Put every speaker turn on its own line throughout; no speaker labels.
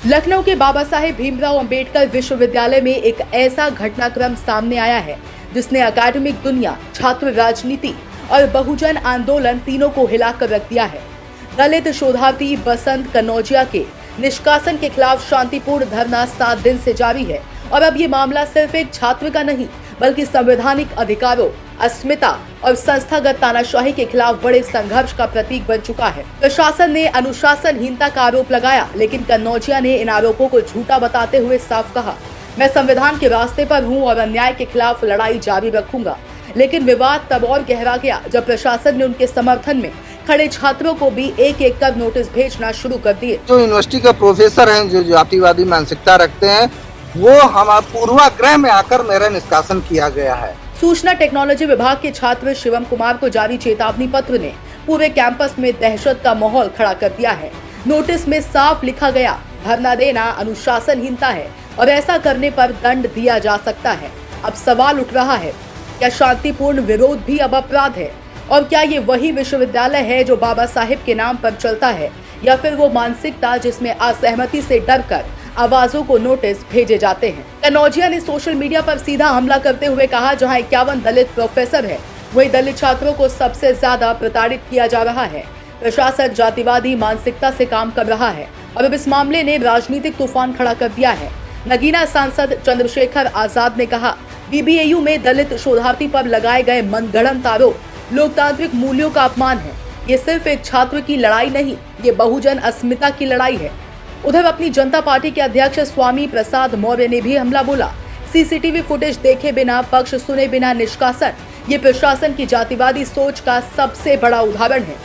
लखनऊ के बाबा साहेब भीमराव अंबेडकर विश्वविद्यालय में एक ऐसा घटनाक्रम सामने आया है जिसने अकादमिक दुनिया, छात्र राजनीति और बहुजन आंदोलन तीनों को हिलाकर रख दिया है। दलित शोधार्थी बसंत कनौजिया के निष्कासन के खिलाफ शांतिपूर्ण धरना 7 दिन से जारी है और अब ये मामला सिर्फ एक छात्र का नहीं बल्कि संवैधानिक अधिकारों, अस्मिता और संस्थागत तानाशाही के खिलाफ बड़े संघर्ष का प्रतीक बन चुका है। प्रशासन ने अनुशासनहीनता का आरोप लगाया, लेकिन कनौजिया ने इन आरोपों को झूठा बताते हुए साफ कहा, मैं संविधान के रास्ते पर हूं और अन्याय के खिलाफ लड़ाई जारी रखूंगा। लेकिन विवाद तब और गहरा गया जब प्रशासन ने उनके समर्थन में खड़े छात्रों को भी एक एक कर नोटिस भेजना शुरू कर दिए।
जो यूनिवर्सिटी के प्रोफेसर हैं, जो जातिवादी मानसिकता रखते हैं, वो हमारे पूर्वाग्रह में आकर मेरा निष्कासन किया गया है।
सूचना टेक्नोलॉजी विभाग के छात्र शिवम कुमार को जारी चेतावनी पत्र ने पूरे कैंपस में दहशत का माहौल खड़ा कर दिया है। नोटिस में साफ लिखा गया, धरना देना अनुशासनहीनता है और ऐसा करने पर दंड दिया जा सकता है। अब सवाल उठ रहा है, क्या शांतिपूर्ण विरोध भी अब अपराध है? और क्या ये वही विश्वविद्यालय है जो बाबा साहेब के नाम पर चलता है, या फिर वो मानसिकता जिसमें असहमति से डरकर आवाजों को नोटिस भेजे जाते हैं? कनौजिया ने सोशल मीडिया पर सीधा हमला करते हुए कहा, जहां 51 दलित प्रोफेसर है, वही दलित छात्रों को सबसे ज्यादा प्रताड़ित किया जा रहा है। प्रशासन जातिवादी मानसिकता से काम कर रहा है और अब इस मामले ने राजनीतिक तूफान खड़ा कर दिया है। नगीना सांसद चंद्रशेखर आजाद ने कहा, बीबीएयू में दलित शोधार्थी पर लगाए गए मनगढ़ंत आरोप लोकतांत्रिक मूल्यों का अपमान है। ये सिर्फ एक छात्र की लड़ाई नहीं, ये बहुजन अस्मिता की लड़ाई है। उधर अपनी जनता पार्टी के अध्यक्ष स्वामी प्रसाद मौर्य ने भी हमला बोला, सीसीटीवी फुटेज देखे बिना, पक्ष सुने बिना निष्कासन ये प्रशासन की जातिवादी सोच का सबसे बड़ा उदाहरण है।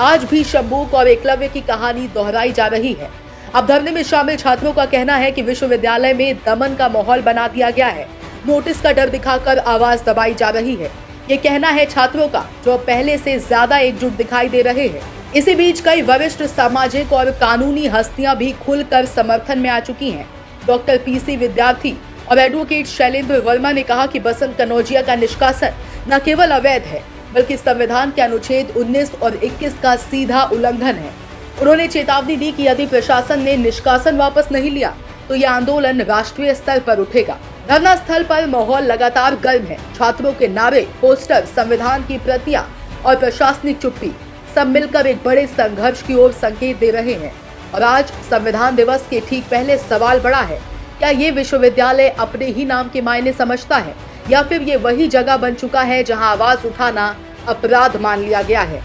आज भी शंबूक और एकलव्य की कहानी दोहराई जा रही है। अब धरने में शामिल छात्रों का कहना है कि विश्वविद्यालय में दमन का माहौल बना दिया गया है, नोटिस का डर दिखाकर आवाज दबाई जा रही है। ये कहना है छात्रों का, जो पहले से ज्यादा एकजुट दिखाई दे रहे हैं। इसी बीच कई वरिष्ठ सामाजिक और कानूनी हस्तियां भी खुलकर समर्थन में आ चुकी हैं। डॉक्टर पीसी विद्यार्थी और एडवोकेट शैलेंद्र वर्मा ने कहा कि बसंत कनौजिया का निष्कासन न केवल अवैध है बल्कि संविधान के अनुच्छेद 19 और 21 का सीधा उल्लंघन है। उन्होंने चेतावनी दी कि यदि प्रशासन ने निष्कासन वापस नहीं लिया तो यह आंदोलन राष्ट्रीय स्तर पर उठेगा। धरना स्थल पर माहौल लगातार गर्म है। छात्रों के नारे, पोस्टर, संविधान की प्रतियां और प्रशासनिक चुप्पी सब मिलकर एक बड़े संघर्ष की ओर संकेत दे रहे हैं। और आज संविधान दिवस के ठीक पहले सवाल बड़ा है, क्या ये विश्वविद्यालय अपने ही नाम के मायने समझता है या फिर ये वही जगह बन चुका है जहां आवाज उठाना अपराध मान लिया गया है?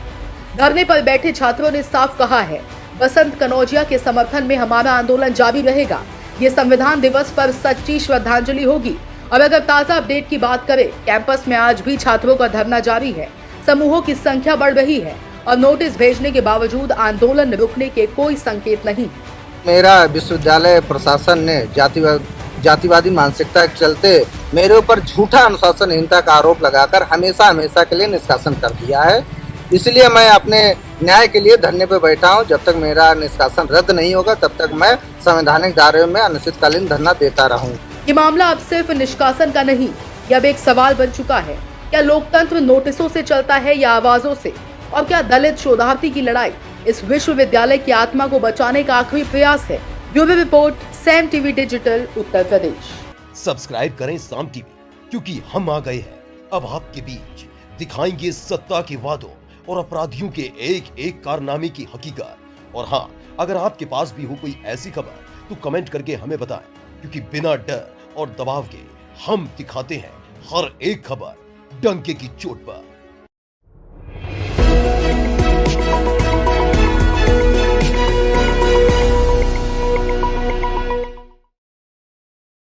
धरने पर बैठे छात्रों ने साफ कहा है, बसंत कनौजिया के समर्थन में हमारा आंदोलन जारी रहेगा। ये संविधान दिवस पर सच्ची श्रद्धांजलि होगी। और अगर ताजा अपडेट की बात करें, कैंपस में आज भी छात्रों का धरना जारी है। समूहों की संख्या बढ़ रही है और नोटिस भेजने के बावजूद आंदोलन रुकने के कोई संकेत नहीं।
मेरा विश्वविद्यालय प्रशासन ने जातिवादी मानसिकता के चलते मेरे ऊपर झूठा अनुशासनहीनता का आरोप लगाकर हमेशा के लिए निष्कासन कर दिया है। इसलिए मैं अपने न्याय के लिए धरने पर बैठा हूं। जब तक मेरा निष्कासन रद्द नहीं होगा तब तक मैं संवैधानिक दायरे में अनिश्चितकालीन धरना देता रहूं।
ये मामला अब सिर्फ निष्कासन का नहीं, यह अब एक सवाल बन चुका है। क्या लोकतंत्र नोटिसों से चलता है या आवाजों से? और क्या दलित शोधार्थी की लड़ाई इस विश्वविद्यालय की आत्मा को बचाने का आखिरी प्रयास है? Bureau report, Saam TV digital, Uttar Pradesh.
Subscribe करें साम टीवी, क्योंकि हम आ गए हैं अब आपके बीच। दिखाएंगे सत्ता के वादों और अपराधियों के एक एक कारनामे की हकीकत। और हाँ, अगर आपके पास भी हो कोई ऐसी खबर तो कमेंट करके हमें बताएं, क्योंकि बिना डर और दबाव के हम दिखाते हैं हर एक खबर डंके की चोट पर।